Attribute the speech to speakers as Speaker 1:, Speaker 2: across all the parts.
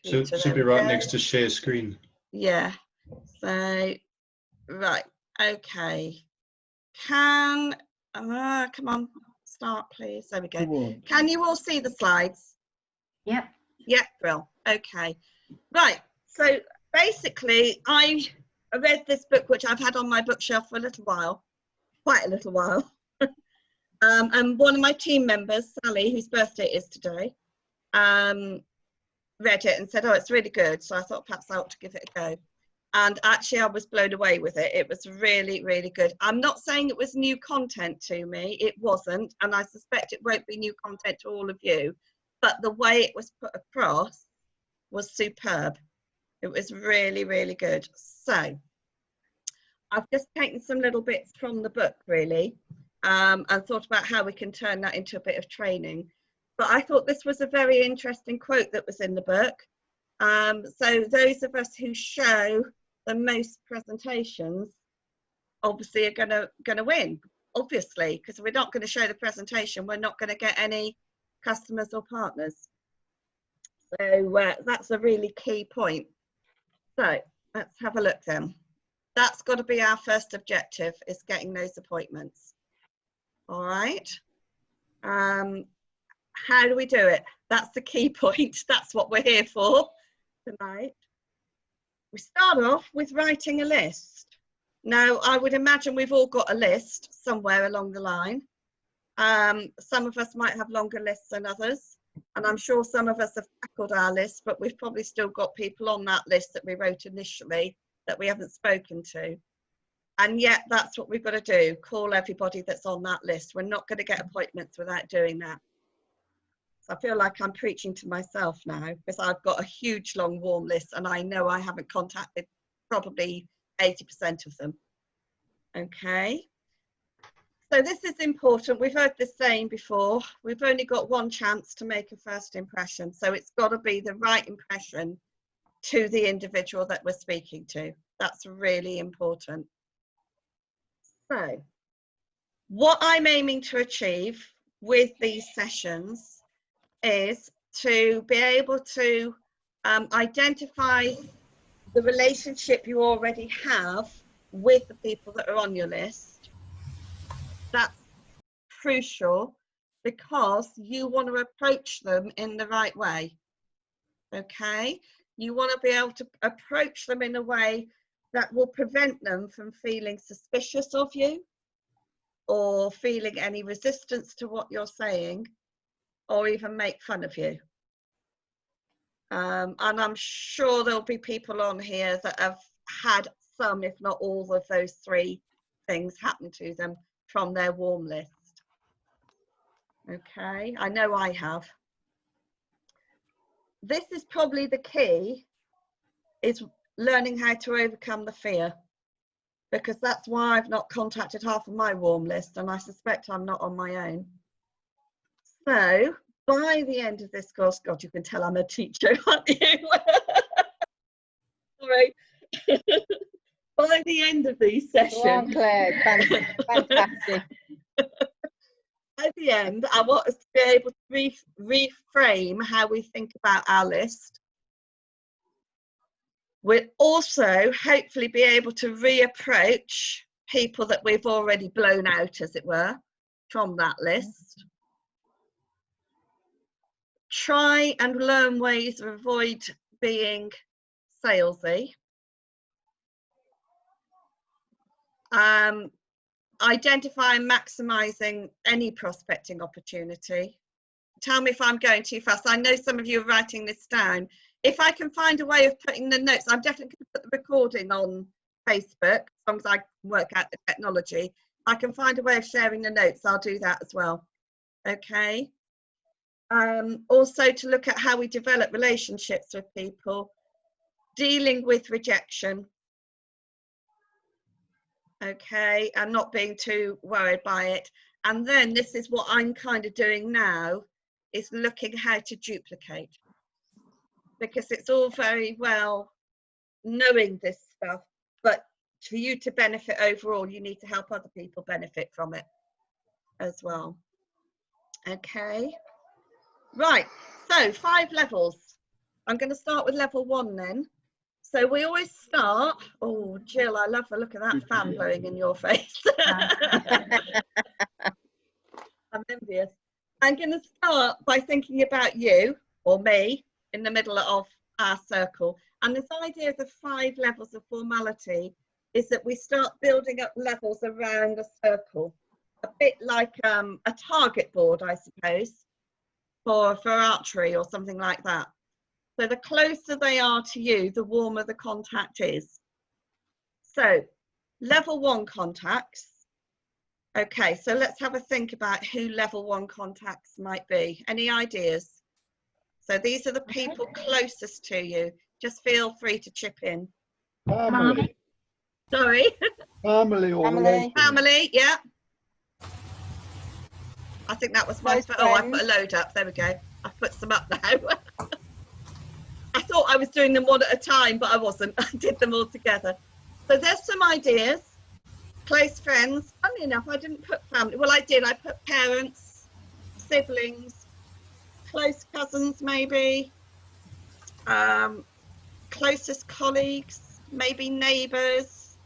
Speaker 1: So
Speaker 2: computer.
Speaker 1: it should be right next to share screen.
Speaker 2: Yeah. So, right. Okay. Come on, start, please. There we go. Can you all see the slides?
Speaker 3: Yep.
Speaker 2: Yep, Brill. Okay. Right. So basically, I read this book, which I've had on my bookshelf for a little while, quite a little while. And one of my team members, Sally, whose birthday it is today, read it and said, oh, it's really good. So I thought perhaps I ought to give it a go. And actually, I was blown away with it. It was really, really good. I'm not saying it was new content to me. It wasn't. And I suspect it won't be new content to all of you. But the way it was put across was superb. It was really, really good. So I've just taken some little bits from the book, really, and thought about how we can turn that into a bit of training. But I thought this was a very interesting quote that was in the book. So those of us who show the most presentations obviously are gonna win, obviously, because if we're not going to show the presentation, we're not going to get any customers or partners. So that's a really key point. So let's have a look then. That's got to be our first objective, is getting those appointments. All right. How do we do it? That's the key point. That's what we're here for tonight. We start off with writing a list. Now, I would imagine we've all got a list somewhere along the line. Some of us might have longer lists than others, and I'm sure some of us have tackled our list, but we've probably still got people on that list that we wrote initially that we haven't spoken to. And yet that's what we've got to do, call everybody that's on that list. We're not going to get appointments without doing that. So I feel like I'm preaching to myself now, because I've got a huge long warm list and I know I haven't contacted probably 80% of them. Okay. So this is important. We've heard this saying before. We've only got one chance to make a first impression. So it's got to be the right impression to the individual that we're speaking to. That's really important. So what I'm aiming to achieve with these sessions is to be able to identify the relationship you already have with the people that are on your list. That's crucial because you want to approach them in the right way. Okay, you want to be able to approach them in a way that will prevent them from feeling suspicious of you or feeling any resistance to what you're saying, or even make fun of you. And I'm sure there'll be people on here that have had some, if not all, of those three things happen to them from their warm list. Okay, I know I have. This is probably the key, is learning how to overcome the fear, because that's why I've not contacted half of my warm list, and I suspect I'm not on my own. So by the end of this course, God, you can tell I'm a teacher, aren't you? Sorry. By the end of these sessions,
Speaker 4: Go on, Claire. Fantastic.
Speaker 2: By the end, I want us to be able to reframe how we think about our list. We'll also hopefully be able to reapproach people that we've already blown out, as it were, from that list. Try and learn ways to avoid being salesy. Identify and maximising any prospecting opportunity. Tell me if I'm going too fast. I know some of you are writing this down. If I can find a way of putting the notes, I'm definitely going to put the recording on Facebook, as long as I can work out the technology. I can find a way of sharing the notes, I'll do that as well. Okay. Also to look at how we develop relationships with people, dealing with rejection. Okay, and not being too worried by it. And then this is what I'm kind of doing now, is looking how to duplicate, because it's all very well knowing this stuff, but for you to benefit overall, you need to help other people benefit from it as well. Okay, right, so 5 levels. I'm going to start with level 1 then. So we always start, oh, Jill, I love the look of that fan blowing in your face. I'm envious. I'm going to start by thinking about you or me in the middle of our circle. And this idea of the 5 levels of formality is that we start building up levels around a circle, a bit like a target board, I suppose, for archery or something like that. So the closer they are to you, the warmer the contact is. So level 1 contacts. Okay, so let's have a think about who level 1 contacts might be. Any ideas? So these are the people closest to you. Just feel free to chip in.
Speaker 1: Family.
Speaker 2: Sorry.
Speaker 1: Family or
Speaker 4: Family.
Speaker 1: relations.
Speaker 2: Family, yeah. I think that was my,
Speaker 4: Close
Speaker 2: oh, I
Speaker 4: friends.
Speaker 2: put a load up. There we go. I've put some up now. I thought I was doing them one at a time, but I wasn't. I did them all together. So there's some ideas. Close friends. Funny enough, I didn't put family. Well, I did. I put parents, siblings, close cousins, maybe. Closest colleagues, maybe neighbours,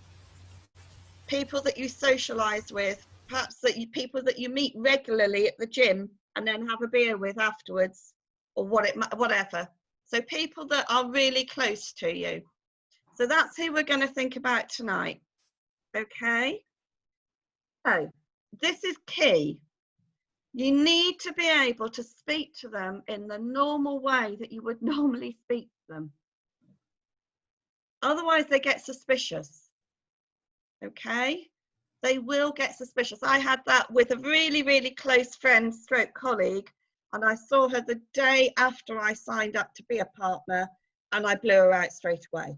Speaker 2: people that you socialise with, perhaps people that you meet regularly at the gym and then have a beer with afterwards, or whatever. So people that are really close to you. So that's who we're going to think about tonight. Okay. So this is key. You need to be able to speak to them in the normal way that you would normally speak to them. Otherwise they get suspicious. Okay. They will get suspicious. I had that with a really, really close friend stroke colleague, and I saw her the day after I signed up to be a partner, and I blew her out straight away.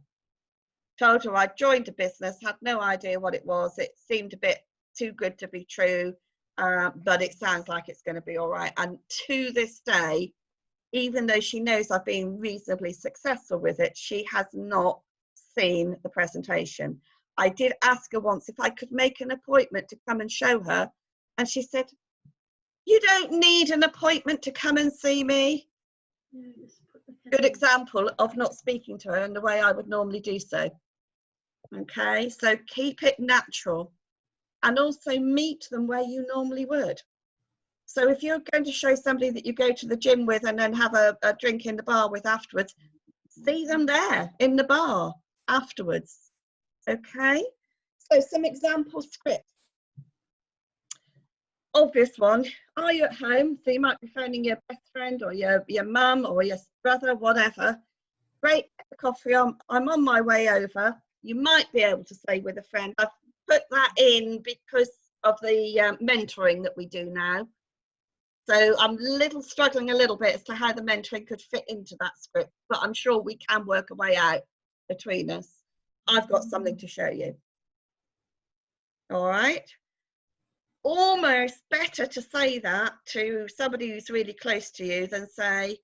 Speaker 2: Told her I'd joined a business, had no idea what it was. It seemed a bit too good to be true, but it sounds like it's going to be all right. And to this day, even though she knows I've been reasonably successful with it, she has not seen the presentation. I did ask her once if I could make an appointment to come and show her, and she said, "You don't need an appointment to come and see me." Good example of not speaking to her in the way I would normally do so. Okay, so keep it natural, and also meet them where you normally would. So if you're going to show somebody that you go to the gym with and then have a drink in the bar with afterwards, see them there in the bar afterwards. Okay, so some example scripts. Obvious one, are you at home? So you might be phoning your best friend or your mum or your brother, whatever. Great, get the coffee on. I'm on my way over. You might be able to say with a friend. I've put that in because of the mentoring that we do now. So I'm struggling a little bit as to how the mentoring could fit into that script, but I'm sure we can work a way out between us. I've got something to show you. All right. Almost better to say that to somebody who's really close to you than say,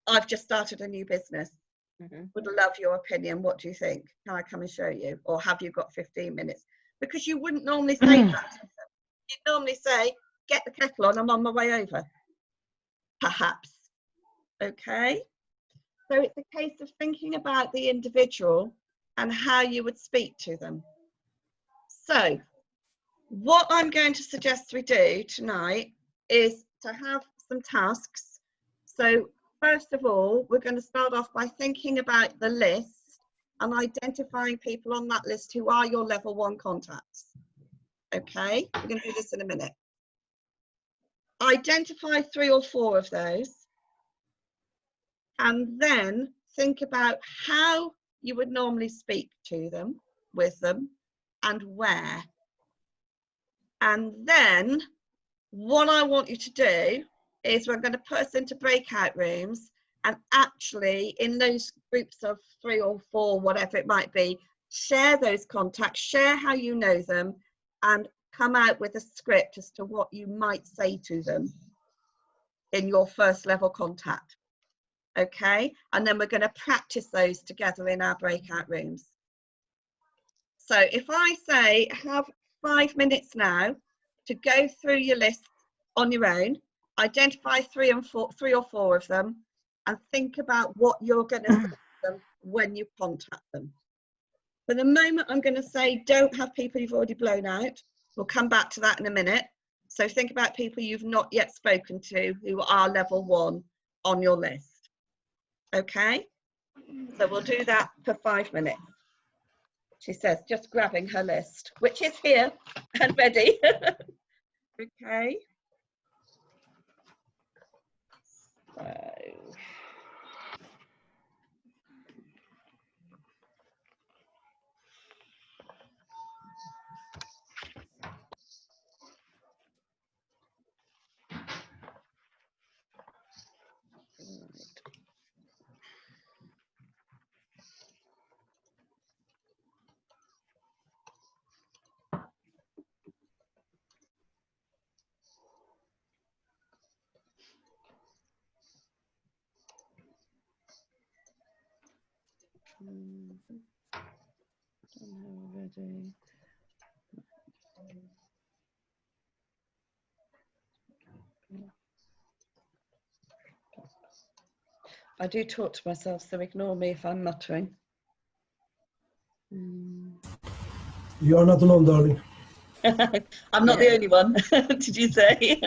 Speaker 2: I've just started a new business. Would love your opinion. What do you think? Can I come and show you? Or have you got 15 minutes? Because you wouldn't normally say that. You'd normally say, get the kettle on, I'm on my way over. Perhaps. Okay. So it's a case of thinking about the individual and how you would speak to them. So what I'm going to suggest we do tonight is to have some tasks. So first of all, we're going to start off by thinking about the list and identifying people on that list who are your level 1 contacts. Okay, we're going to do this in a minute. Identify 3 or 4 of those, and then think about how you would normally speak to them, with them, and where. And then what I want you to do is we're going to put us into breakout rooms, and actually in those groups of 3 or 4, whatever it might be, share those contacts, share how you know them, and come out with a script as to what you might say to them in your first level contact. Okay, and then we're going to practice those together in our breakout rooms. So if I say have 5 minutes now to go through your list on your own, identify 3 or 4 of them, and think about what you're going to say to them when you contact them. For the moment, I'm going to say don't have people you've already blown out. We'll come back to that in a minute. So think about people you've not yet spoken to who are level 1 on your list. Okay? So we'll do that for 5 minutes. She says, just grabbing her list, which is here and ready. Okay. So. Already. I do talk to myself, so ignore me if I'm muttering.
Speaker 3: You are not alone, darling.
Speaker 2: I'm not the only one, did you say?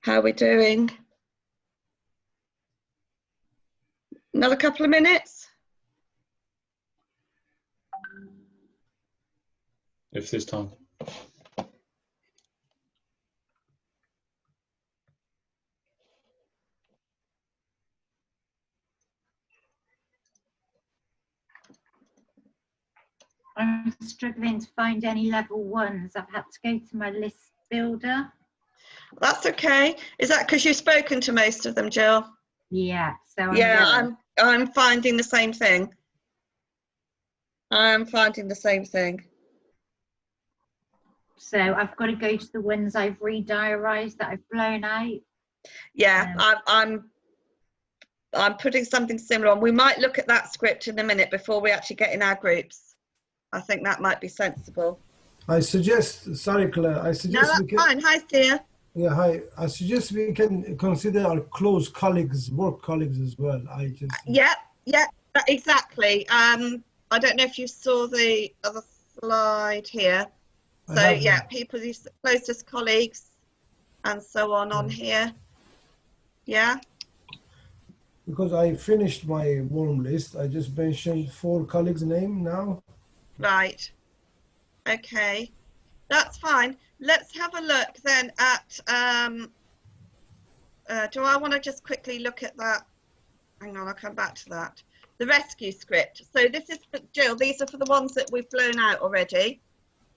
Speaker 2: How are we doing? Another couple of minutes?
Speaker 5: If there's time.
Speaker 6: I'm struggling to find any level 1s. I've had to go to my list builder.
Speaker 2: That's okay. Is that because you've spoken to most of them, Jill?
Speaker 6: Yeah, so
Speaker 2: I'm finding the same thing. I'm finding the same thing.
Speaker 6: So I've got to go to the ones I've re-diarised that I've blown out.
Speaker 2: Yeah, I'm putting something similar on. We might look at that script in a minute before we actually get in our groups. I think that might be sensible.
Speaker 3: I suggest, sorry Claire, I suggest
Speaker 2: No, that's fine. Hi, Thea.
Speaker 3: Yeah, hi. I suggest we can consider our close colleagues, work colleagues as well.
Speaker 2: Yeah, exactly. I don't know if you saw the other slide here. So yeah, people, these closest colleagues and so on here. Yeah.
Speaker 3: Because I finished my warm list, I just mentioned 4 colleagues' name now.
Speaker 2: Right. Okay, that's fine. Let's have a look then at, do I want to just quickly look at that? Hang on, I'll come back to that. The rescue script. So this is for Jill, these are for the ones that we've blown out already.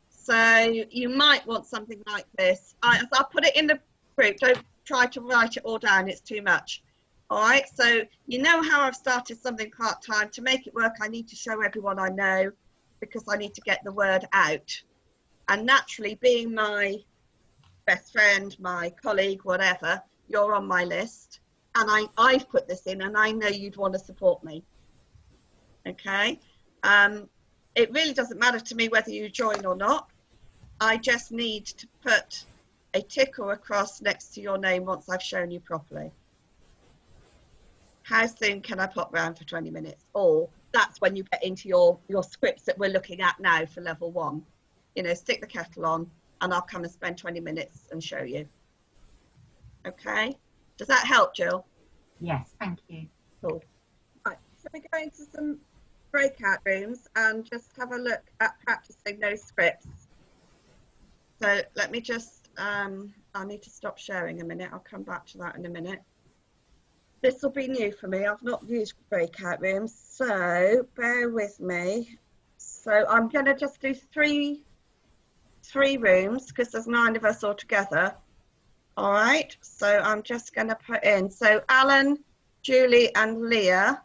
Speaker 2: So you might want something like this. I'll put it in the group. Don't try to write it all down, it's too much. All right, so you know how I've started something part-time. To make it work, I need to show everyone I know because I need to get the word out. And naturally, being my best friend, my colleague, whatever, you're on my list. and I've put this in, and I know you'd want to support me. Okay. It really doesn't matter to me whether you join or not. I just need to put a tick or a cross next to your name once I've shown you properly. How soon can I pop round for 20 minutes? Or that's when you get into your scripts that we're looking at now for level 1. You know, stick the kettle on and I'll come and spend 20 minutes and show you. Okay? Does that help, Jill?
Speaker 6: Yes, thank you.
Speaker 2: Cool. Right, so we go into some breakout rooms and just have a look at practicing those scripts. So let me just, I need to stop sharing a minute. I'll come back to that in a minute. This will be new for me. I've not used breakout rooms, so bear with me. So I'm going to just do three rooms because there's 9 of us all together. All right, so I'm just going to put in. So Alan, Julie and Leah,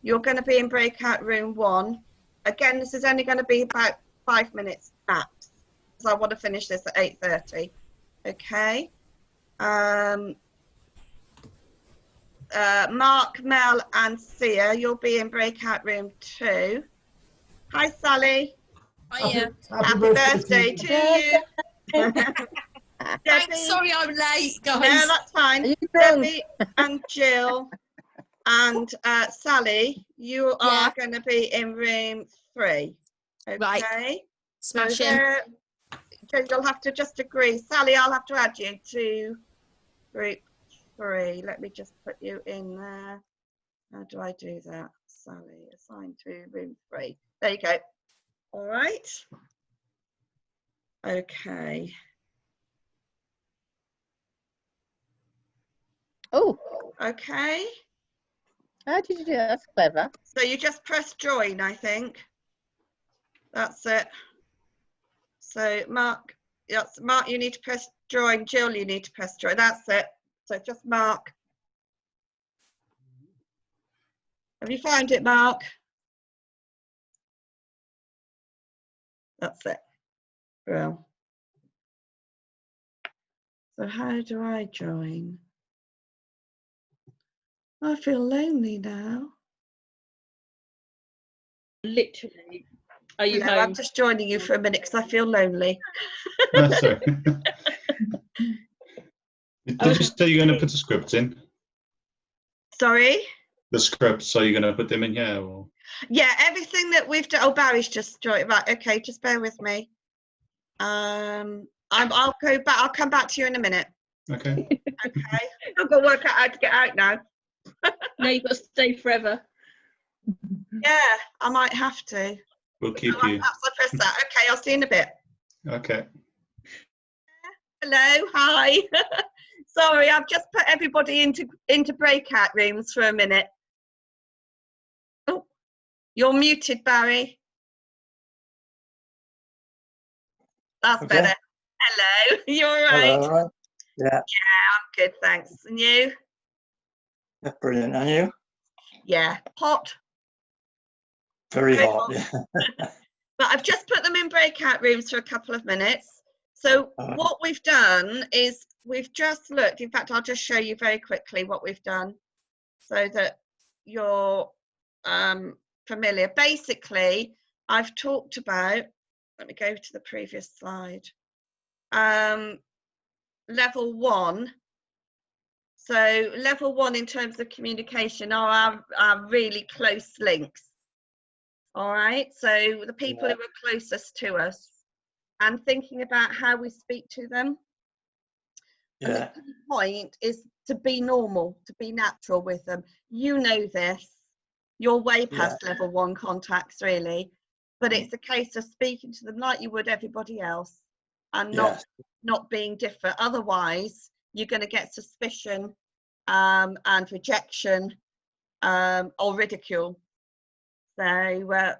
Speaker 2: you're going to be in breakout room 1. Again, this is only going to be about 5 minutes max because I want to finish this at 8:30. Okay. Mark, Mel and Sia, you'll be in breakout room 2. Hi, Sally.
Speaker 5: Hiya.
Speaker 2: Happy birthday to you.
Speaker 5: Thanks, sorry I'm late, guys.
Speaker 2: No, that's fine.
Speaker 4: Are you drunk?
Speaker 2: Debbie and Jill and Sally, you are going to be in room 3. Okay.
Speaker 5: Right.
Speaker 2: So
Speaker 5: Smashing.
Speaker 2: you'll have to just agree. Sally, I'll have to add you to group 3. Let me just put you in there. How do I do that? Sally, assign to room 3. There you go. All right. Okay.
Speaker 4: Oh,
Speaker 2: Okay.
Speaker 4: how did you do that? That's clever.
Speaker 2: So you just press join, I think. That's it. So Mark, yes, Mark, you need to press join. Jill, you need to press join. That's it. So just Mark. Have you found it, Mark? That's it. Well. So how do I join? I feel lonely now.
Speaker 7: Literally. Are you
Speaker 2: No,
Speaker 7: home?
Speaker 2: I'm just joining you for a minute because I feel lonely.
Speaker 8: Sorry. Did you say you're going to put the script in?
Speaker 2: Sorry?
Speaker 8: The scripts, so you're going to put them in here? Or?
Speaker 2: Yeah, everything that we've done. Oh, Barry's just joined. Right, okay, just bear with me. I'll go back. I'll come back to you in a minute.
Speaker 8: Okay.
Speaker 2: Okay. I've got to work out how to get out now.
Speaker 7: No, you've got to stay forever.
Speaker 2: Yeah, I might have to.
Speaker 8: We'll keep you.
Speaker 2: Perhaps I press that. Okay, I'll see you in a bit.
Speaker 8: Okay.
Speaker 2: Hello, hi. Sorry, I've just put everybody into breakout rooms for a minute. Oh, you're muted, Barry. That's
Speaker 9: Okay.
Speaker 2: better. Hello, you all right?
Speaker 9: Hello, all right. Yeah,
Speaker 2: Yeah, I'm good, thanks. And you?
Speaker 9: yeah, brilliant. And you?
Speaker 2: Yeah, hot.
Speaker 9: Very
Speaker 2: Very
Speaker 9: hot.
Speaker 2: hot.
Speaker 9: Yeah.
Speaker 2: But I've just put them in breakout rooms for a couple of minutes. So what we've done is we've just looked. In fact, I'll just show you very quickly what we've done so that you're familiar. Basically, I've talked about, let me go to the previous slide, level 1. So level 1 in terms of communication are our really close links. All right, so the people who are closest to us and thinking about how we speak to them. And the key point is to be normal, to be natural with them. You know this, you're way past level 1 contacts really, but it's a case of speaking to them like you would everybody else and not being different. Otherwise, you're going to get suspicion and rejection or ridicule. So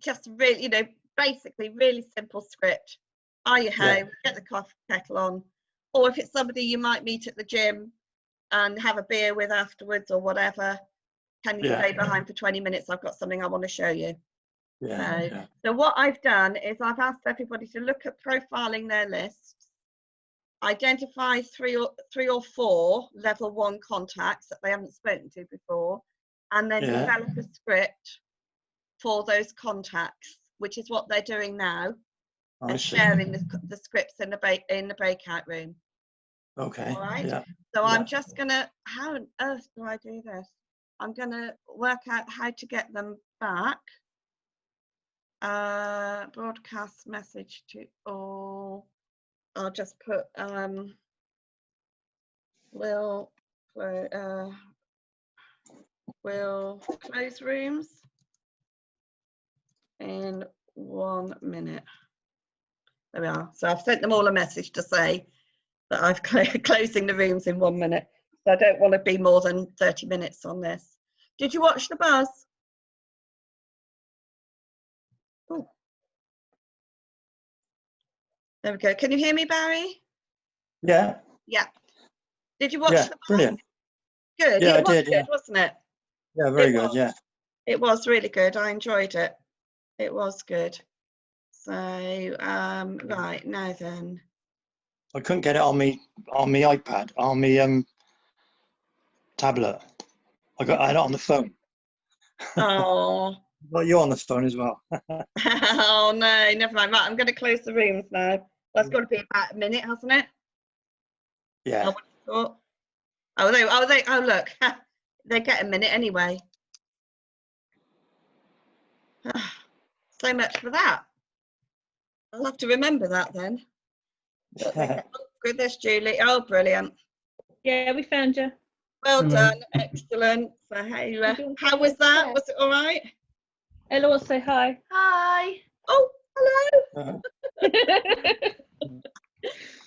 Speaker 2: just really, you know, basically really simple script. Are you home? Get the coffee kettle on. Or if it's somebody you might meet at the gym and have a beer with afterwards or whatever, can you stay behind for 20 minutes? I've got something I want to show you. So what I've done is I've asked everybody to look at profiling their lists. identify three or four level 1 contacts that they haven't spoken to before, and then
Speaker 9: Yeah.
Speaker 2: develop a script for those contacts, which is what they're doing now,
Speaker 9: I
Speaker 2: and
Speaker 9: see.
Speaker 2: sharing the scripts in the breakout room.
Speaker 9: Okay.
Speaker 2: All right.
Speaker 9: Yeah.
Speaker 2: So
Speaker 9: Yeah.
Speaker 2: I'm just gonna, how on earth do I do this? I'm gonna work out how to get them back. Broadcast message to all. I'll just put will close rooms in 1 minute. There we are. So I've sent them all a message to say that I've closing the rooms in 1 minute. So I don't want to be more than 30 minutes on this. Did you watch the buzz? Oh. There we go. Can you hear me, Barry?
Speaker 9: Yeah.
Speaker 2: Yeah. Did you watch
Speaker 9: Yeah.
Speaker 2: the buzz?
Speaker 9: Brilliant.
Speaker 2: Good.
Speaker 9: Yeah,
Speaker 2: It
Speaker 9: I
Speaker 2: was
Speaker 9: did.
Speaker 2: good,
Speaker 9: Yeah.
Speaker 2: wasn't it?
Speaker 9: Yeah. Very
Speaker 2: It
Speaker 9: good.
Speaker 2: was.
Speaker 9: Yeah.
Speaker 2: It was really good. I enjoyed it. It was good. So right now then.
Speaker 9: I couldn't get it on me iPad, on me tablet. I had it on the phone.
Speaker 2: Oh.
Speaker 9: Got you on the phone as well.
Speaker 2: Oh no, never mind. Right, I'm going to close the rooms now. That's got to be about a minute, hasn't it?
Speaker 9: Yeah.
Speaker 2: Oh, look, they get a minute anyway. So much for that. I'll have to remember that then. Oh, goodness, Julie. Oh, brilliant.
Speaker 7: Yeah, we found you.
Speaker 2: Well
Speaker 8: Hello.
Speaker 2: done. Excellent. So, hey, how was that? Was it all right?
Speaker 7: Ella wants to say hi.
Speaker 2: Hi. Oh, hello.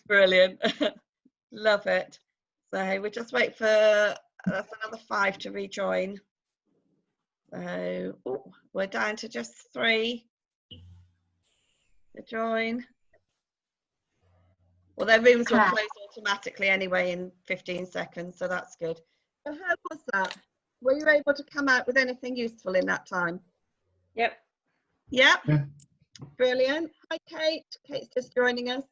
Speaker 2: Brilliant. Love it. So we'll just wait for another 5 to rejoin. So we're down to just 3 to join. Well, their rooms will close automatically anyway in 15 seconds, so that's good. So how was that? Were you able to come out with anything useful in that time?
Speaker 7: Yep.
Speaker 2: Yep.
Speaker 8: Yeah.
Speaker 2: Brilliant. Hi, Kate. Kate's just joining us.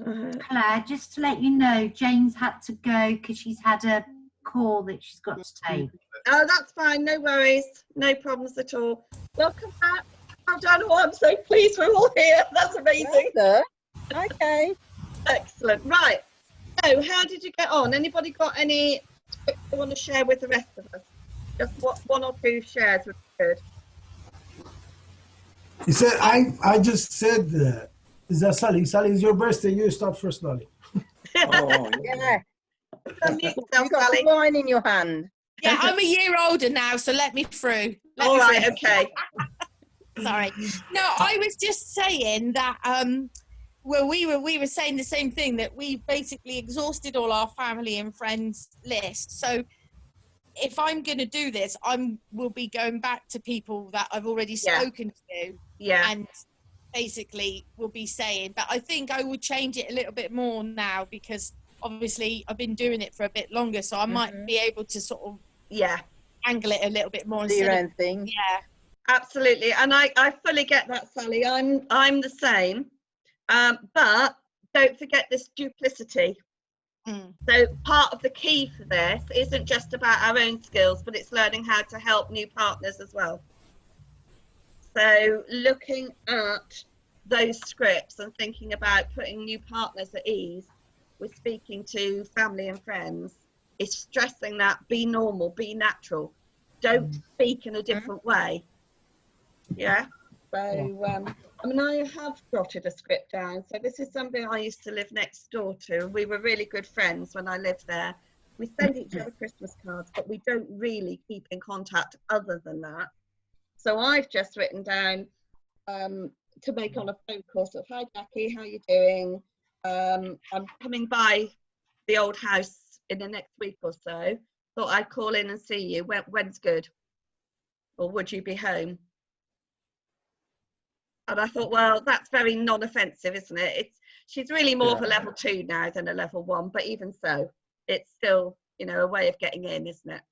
Speaker 6: Claire, just to let you know, Jane's had to go because she's had a call that she's got to take.
Speaker 2: Oh, that's fine. No worries. No problems at all. Welcome back. Well done. Oh, I'm so pleased we're all here. That's amazing.
Speaker 4: Well done. Okay.
Speaker 2: Excellent. Right. So how did you get on? Anybody got any tips they want to share with the rest of us? Just one or two shares would be good.
Speaker 3: He said, I just said, is that Sally? Sally, it's your birthday. You start first, Sally.
Speaker 9: Oh,
Speaker 4: Yeah.
Speaker 2: Unmute
Speaker 4: You
Speaker 2: yourself,
Speaker 4: got
Speaker 2: Sally.
Speaker 4: some wine in your hand.
Speaker 5: Yeah, I'm a year older now, so let me through.
Speaker 2: All right. Okay.
Speaker 5: Sorry. No, I was just saying that well, we were saying the same thing, that we basically exhausted all our family and friends list. So if I'm going to do this, will be going back to people that I've already spoken to, and basically will be saying. But I think I will change it a little bit more now, because obviously I've been doing it for a bit longer, so I might be able to sort of angle it a little bit more.
Speaker 4: Do your own thing.
Speaker 5: Yeah.
Speaker 2: Absolutely, and I fully get that, Sally. I'm the same, but don't forget this duplicity. So part of the key for this isn't just about our own skills, but it's learning how to help new partners as well. So looking at those scripts and thinking about putting new partners at ease with speaking to family and friends is stressing that be normal, be natural, don't speak in a different way. Yeah. So I mean, I have jotted a script down. So this is somebody I used to live next door to. We were really good friends when I lived there. We send each other Christmas cards, but we don't really keep in contact other than that. So I've just written down to make on a phone call. So, hi Jackie, how are you doing? I'm coming by the old house in the next week or so. Thought I'd call in and see you. When's good? Or would you be home? And I thought, well, that's very non-offensive, isn't it? She's really more of a level 2 now than a level 1, but even so, it's still, you know, a way of getting in, isn't it?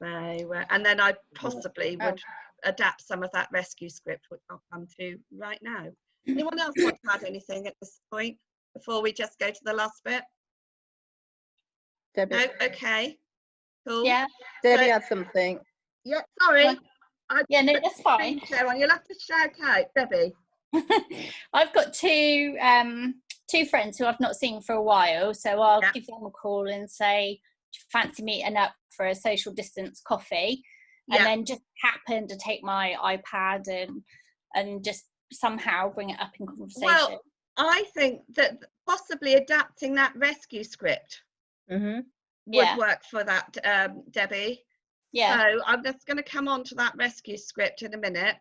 Speaker 2: So, and then I possibly would adapt some of that rescue script, which I'll come to right now. Anyone else want to add anything at this point before we just go to the last bit?
Speaker 4: Debbie,
Speaker 2: No? Okay. Cool.
Speaker 10: Yeah.
Speaker 4: Debbie
Speaker 2: So-
Speaker 4: had something.
Speaker 2: Yeah, sorry.
Speaker 10: Well, Yeah, no, that's fine.
Speaker 2: Share on. You'll have to shout out, Debbie.
Speaker 10: I've got two friends who I've not seen for a while, so I'll
Speaker 2: Yeah.
Speaker 10: give them a call and say, "Do you fancy meeting up for a social distance coffee?" And
Speaker 2: Yeah.
Speaker 10: then just happen to take my iPad and just somehow bring it up in conversation.
Speaker 2: Well, I think that possibly adapting that rescue script
Speaker 4: Mm-hmm.
Speaker 2: would
Speaker 10: Yeah.
Speaker 2: work for that, Debbie.
Speaker 10: yeah,
Speaker 2: So I'm just going to come on to that rescue script in a minute.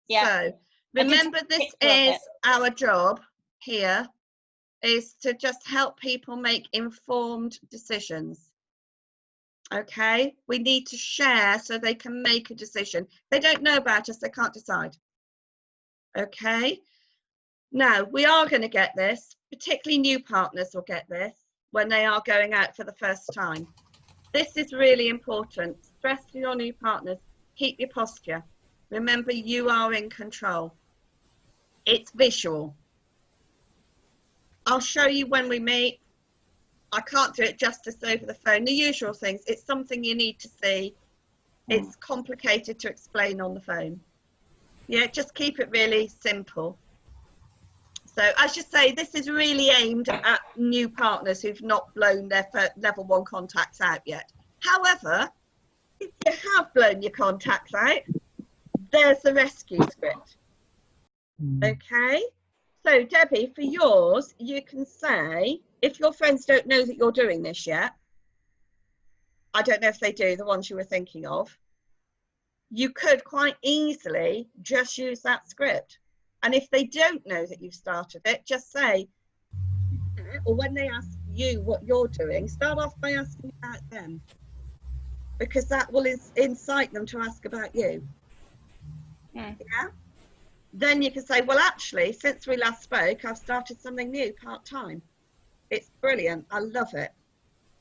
Speaker 10: yeah,
Speaker 2: So remember, this
Speaker 10: picture of
Speaker 2: is
Speaker 10: it.
Speaker 2: our job here, is to just help people make informed decisions. Okay, we need to share so they can make a decision. They don't know about us, they can't decide. Okay, now we are going to get this, particularly new partners will get this when they are going out for the first time. This is really important. Stress to your new partners, keep your posture. Remember, you are in control. It's visual. I'll show you when we meet. I can't do it justice over the phone. The usual things. It's something you need to see. It's complicated to explain on the phone. Yeah, just keep it really simple. So as you say, this is really aimed at new partners who've not blown their level 1 contacts out yet. However, if you have blown your contacts out, there's the rescue script. Okay, so Debbie, for yours, you can say, if your friends don't know that you're doing this yet, I don't know if they do, the ones you were thinking of, you could quite easily just use that script. And if they don't know that you've started it, just say, or when they ask you what you're doing, start off by asking about them, because that will incite them to ask about you.
Speaker 10: Mm.
Speaker 2: Yeah. Then you can say, well, actually, since we last spoke, I've started something new part-time. It's brilliant. I love it.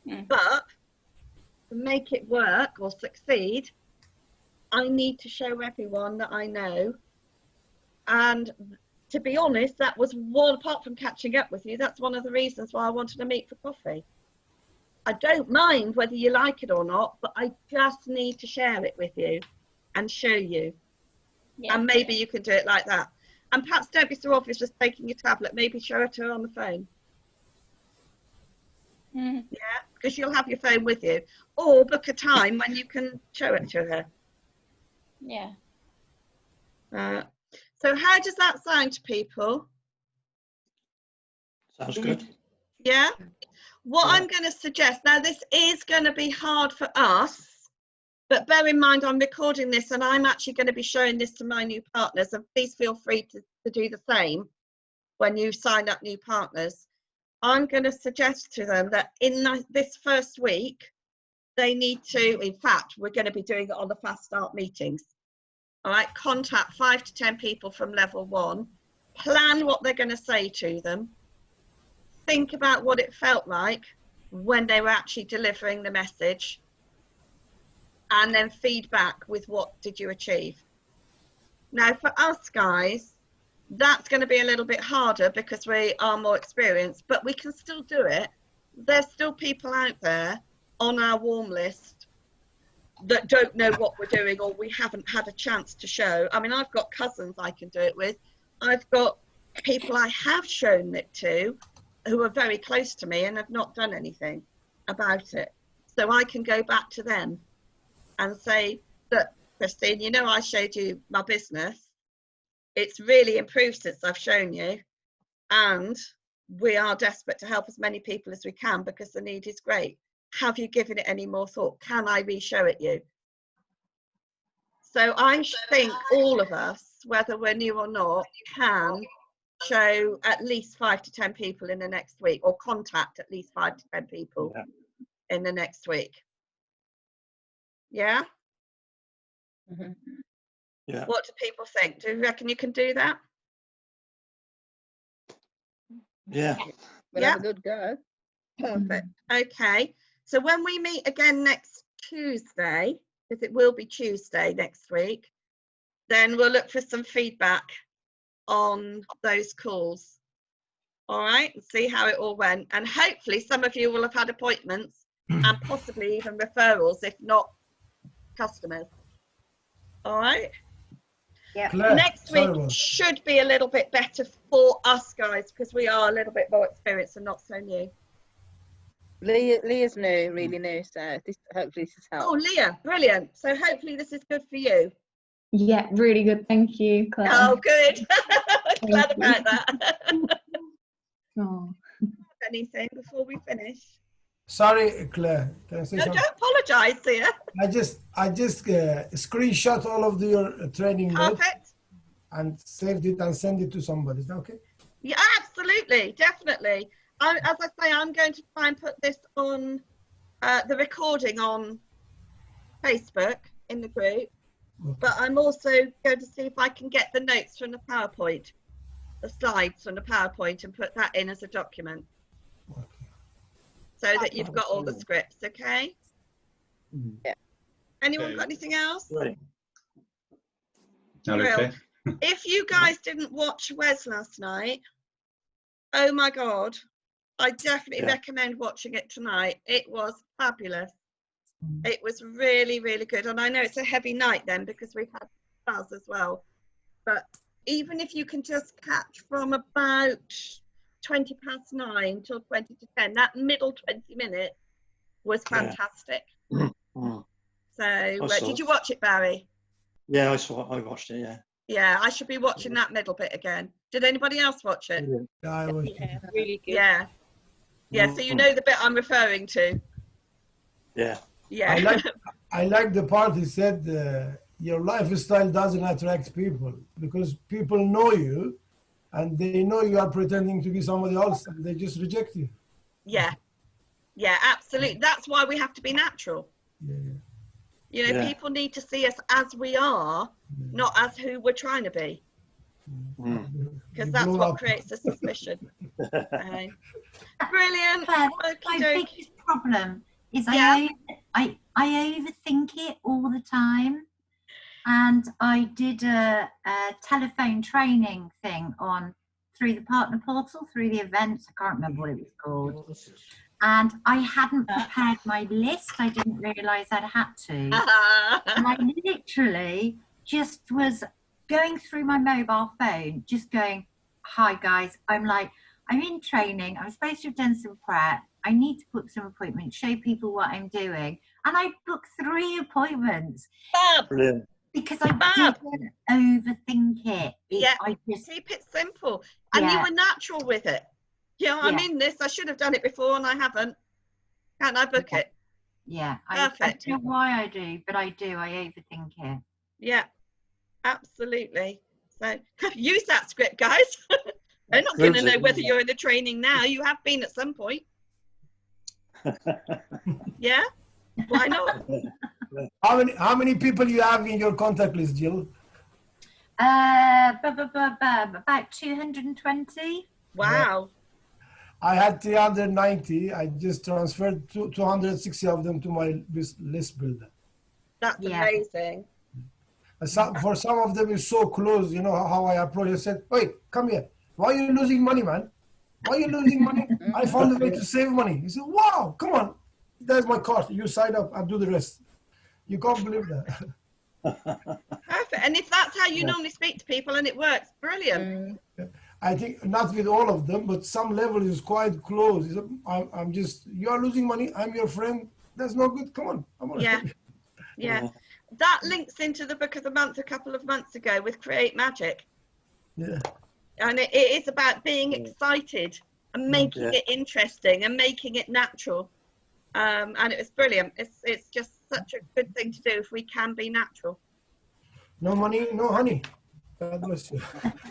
Speaker 10: Mm.
Speaker 2: But to make it work or succeed, I need to show everyone that I know. And to be honest, that was one, apart from catching up with you, that's one of the reasons why I wanted to meet for coffee. I don't mind whether you like it or not, but I just need to share it with you and show you.
Speaker 10: Yeah.
Speaker 2: And maybe you can do it like that. And perhaps don't be so obvious just taking your tablet, maybe show it to her on the phone.
Speaker 10: Mm.
Speaker 2: Yeah, because you'll have your phone with you. Or book a time when you can show it to her.
Speaker 10: Yeah.
Speaker 2: So how does that sound to people?
Speaker 9: Sounds good.
Speaker 2: Yeah? What
Speaker 9: Yeah.
Speaker 2: I'm going to suggest, now this is going to be hard for us, but bear in mind I'm recording this and I'm actually going to be showing this to my new partners, and please feel free to do the same when you sign up new partners. I'm going to suggest to them that in this first week, they need to, in fact, we're going to be doing it on the fast start meetings. All right, contact 5 to 10 people from level 1, plan what they're going to say to them, think about what it felt like when they were actually delivering the message, and then feedback with what did you achieve. Now for us guys, that's going to be a little bit harder because we are more experienced, but we can still do it. There's still people out there on our warm list that don't know what we're doing, or we haven't had a chance to show. I mean, I've got cousins I can do it with. I've got people I have shown it to who are very close to me and have not done anything about it. So I can go back to them and say, look, Christine, you know, I showed you my business. It's really improved since I've shown you. And we are desperate to help as many people as we can because the need is great. Have you given it any more thought? Can I re-show it you? So I think all of us, whether we're new or not, can show at least 5 to 10 people in the next week, or contact at least 5 to 10 people in the next week. Yeah?
Speaker 4: Mm-hmm.
Speaker 9: Yeah.
Speaker 2: What do people think? Do you reckon you can do that?
Speaker 9: Yeah.
Speaker 4: We'll have a good go.
Speaker 2: Perfect. Okay. So when we meet again next Tuesday, because it will be Tuesday next week, then we'll look for some feedback on those calls. All right, and see how it all went. And hopefully some of you will have had appointments and possibly even referrals, if not customers. All right.
Speaker 6: Yeah.
Speaker 3: Claire,
Speaker 2: Next
Speaker 3: sorry
Speaker 2: week
Speaker 3: about-
Speaker 2: should be a little bit better for us guys because we are a little bit more experienced and not so new.
Speaker 4: Leah's new, really new, so hopefully this has
Speaker 2: Oh,
Speaker 4: helped.
Speaker 2: Leah, brilliant. So hopefully this is good for you.
Speaker 11: Yeah, really good. Thank you, Claire.
Speaker 2: Oh, good. Glad
Speaker 11: you.
Speaker 2: about that.
Speaker 11: Oh.
Speaker 2: Anything before we finish?
Speaker 3: Sorry, Claire. Can I say
Speaker 2: No,
Speaker 3: something?
Speaker 2: don't apologise, dear.
Speaker 3: I just screenshot all of your training notes
Speaker 2: Perfect.
Speaker 3: and saved it and send it to somebody. Is that okay?
Speaker 2: Yeah, absolutely, definitely. As I say, I'm going to try and put this on the recording on Facebook in the group, but I'm also going to see if I can get the notes from the PowerPoint, the slides from the PowerPoint, and put that in as a document, so that you've got all the scripts. Okay.
Speaker 4: Yeah.
Speaker 2: Anyone got anything else?
Speaker 9: Right.
Speaker 8: Not
Speaker 2: Brill.
Speaker 8: okay.
Speaker 2: If you guys didn't watch Wes last night, oh my God, I definitely recommend watching it tonight. It was fabulous. It was really, really good. And I know it's a heavy night then because we've had buzz as well. But even if you can just catch from about 9:20 till 10, that middle 20 minutes was fantastic.
Speaker 9: Mm.
Speaker 2: So
Speaker 9: saw
Speaker 2: did
Speaker 9: it.
Speaker 2: you watch it, Barry?
Speaker 9: Yeah, I watched it. Yeah.
Speaker 2: Yeah, I should be watching that middle bit again. Did anybody else watch it?
Speaker 3: Yeah, I was.
Speaker 7: Yeah, really good.
Speaker 2: Yeah. Yeah, so you know the bit I'm referring to.
Speaker 9: Yeah.
Speaker 2: Yeah.
Speaker 3: I like the part he said your lifestyle doesn't attract people because people know you and they know you are pretending to be somebody else and they just reject you.
Speaker 2: Yeah. Yeah, absolutely. That's why we have to be natural.
Speaker 3: Yeah, yeah.
Speaker 2: You know,
Speaker 9: Yeah.
Speaker 2: people need to see us as we are, not as who we're trying to be,
Speaker 9: Mm.
Speaker 2: because
Speaker 3: You
Speaker 2: that's
Speaker 3: blow
Speaker 2: what
Speaker 3: up.
Speaker 2: creates a suspicion. Okay. Brilliant.
Speaker 6: Claire, my
Speaker 2: Okey-doke.
Speaker 6: biggest problem is
Speaker 2: Yeah.
Speaker 6: I overthink it all the time. And I did a telephone training thing through the partner portal, through the events. I can't remember what it was called. And I hadn't prepared my list. I didn't realise I'd had to. And I literally just was going through my mobile phone, just going, hi guys, I'm in training. I'm supposed to have done some prep. I need to book some appointments, show people what I'm doing. And I booked 3 appointments.
Speaker 9: Brilliant.
Speaker 6: Because I didn't overthink it.
Speaker 2: Yeah,
Speaker 6: I just
Speaker 2: keep it simple. And you were natural with it. Yeah, I'm in this. I should have done it before and I haven't. Can I book it?
Speaker 6: Yeah, I
Speaker 2: Perfect.
Speaker 6: don't know why I do, but I do. I overthink it.
Speaker 2: Yeah, absolutely. So use that script, guys. They're not going to know whether you're in the training now. You have been at some point. Yeah? Why not?
Speaker 3: How many people you have in your contact list, Jill?
Speaker 6: About 220.
Speaker 2: Wow.
Speaker 3: I had 390. I just transferred 260 of them to my list builder.
Speaker 2: That's amazing.
Speaker 3: For some of them, it's so close. You know how I approach. I said, "Wait, come here. Why are you losing money, man? Why are you losing money? I found a way to save money." He said, "Wow, come on. There's my card. You sign up. I'll do the rest." You can't believe that.
Speaker 2: Perfect. And if that's how you normally speak to people and it works, brilliant.
Speaker 3: I think not with all of them, but some level is quite close. I'm just, you are losing money. I'm your friend. That's no good. Come on.
Speaker 2: Yeah. Yeah. That links into the book of the month a couple of months ago with Create Magic.
Speaker 3: Yeah.
Speaker 2: And it is about being excited and making it interesting and making it natural. And it was brilliant. It's just such a good thing to do if we can be natural.
Speaker 3: No money, no honey. God bless you.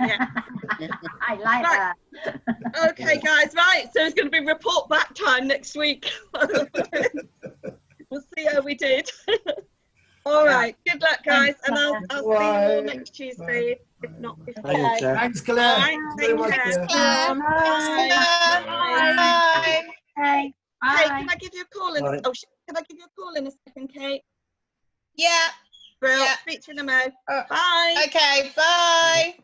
Speaker 2: Yeah.
Speaker 6: I like that.
Speaker 2: Okay, guys, right. So it's going to be report back time next week. We'll see how we did. All right. Good luck, guys. And I'll see you all next Tuesday, if not before.
Speaker 3: Thanks, Claire.
Speaker 2: All right.
Speaker 3: Very
Speaker 2: Take
Speaker 3: much,
Speaker 2: care.
Speaker 3: Claire.
Speaker 2: Bye.
Speaker 6: Bye.
Speaker 2: Kate, can I give you a call in? Can I give you a call in a second, Kate?
Speaker 5: Yeah.
Speaker 2: Brill. Speak to you in a mo. Bye.
Speaker 5: Okay. Bye.